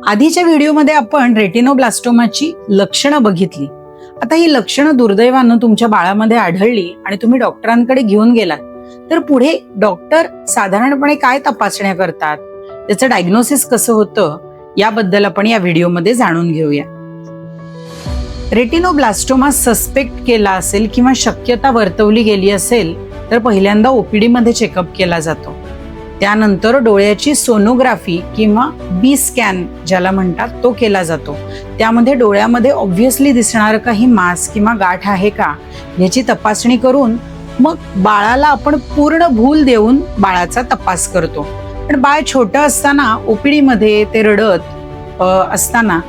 आधीच्या व्हिडिओमध्ये आपण रेटिनोब्लास्टोमाची लक्षणं बघितली. आता ही लक्षणं दुर्दैवानं तुमच्या बाळामध्ये आढळली आणि तुम्ही डॉक्टरांकडे घेऊन गेलात, तर पुढे डॉक्टर साधारणपणे काय तपासण्या करतात, त्याचं डायग्नोसिस कसं होतं, याबद्दल आपण या व्हिडिओमध्ये जाणून घेऊया. रेटिनोब्लास्टोमा सस्पेक्ट केला असेल किंवा शक्यता वर्तवली गेली असेल तर पहिल्यांदा ओपीडी मध्ये चेकअप केला जातो. त्यानंतर डोळ्याची सोनोग्राफी किंवा बी स्कॅन ज्याला म्हणतात तो केला जातो. त्यामध्ये डोळ्यामध्ये ऑब्व्हियसली दिसणारं काही मास किंवा गाठ आहे का याची तपासणी करून मग बाळाला आपण पूर्ण भूल देऊन बाळाचा तपास करतो. पण बाळ छोटं असताना ओपीडी मध्ये ते रडत असताना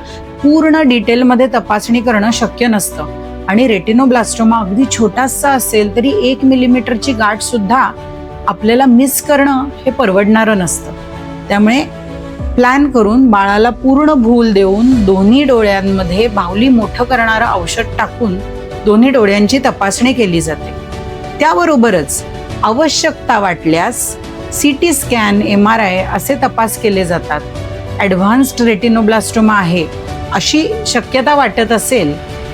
पूर्ण डिटेलमध्ये तपासणी करणं शक्य नसतं आणि रेटिनोब्लास्टोमा अगदी छोटासा असेल तरी 1 मिलीमीटरची गाठ सुद्धा आपल्याला मिस करणं हे परवडणारं नसतं. त्यामुळे प्लॅन करून बाळाला पूर्ण भूल देऊन दोन्ही डोळ्यांमध्ये बाहुली मोठं करणारं औषध टाकून दोन्ही डोळ्यांची तपासणी केली जाते. त्याबरोबरच आवश्यकता वाटल्यास CT स्कॅन, MRI असे तपास केले जातात. ॲडव्हान्स्ड रेटिनोब्लास्टोमा आहे अशी शक्यता वाटत असेल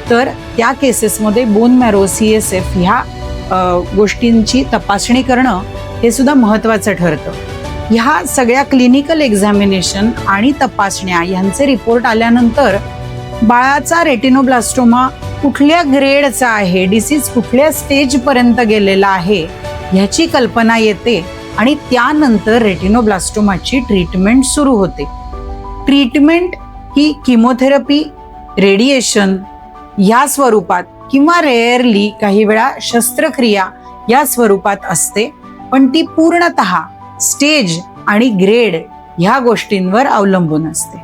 तर त्या केसेसमध्ये बोन मॅरो, CSF ह्या गोष्टींची तपासणी करणं हे सुद्धा महत्त्वाचं ठरतं. ह्या सगळ्या क्लिनिकल एक्झामिनेशन आणि तपासण्या ह्यांचे रिपोर्ट आल्यानंतर बाळाचा रेटिनोब्लास्टोमा कुठल्या ग्रेडचा आहे, डिसीज कुठल्या स्टेजपर्यंत गेलेला आहे ह्याची कल्पना येते आणि त्यानंतर रेटिनोब्लास्टोमाची ट्रीटमेंट सुरू होते. ट्रीटमेंट ही किमोथेरपी, रेडिएशन या स्वरूपात किंवा रेअरली काही वेळा शस्त्रक्रिया या स्वरूपात असते, पण ती पूर्णतः स्टेज आणि ग्रेड ह्या गोष्टींवर अवलंबून असते.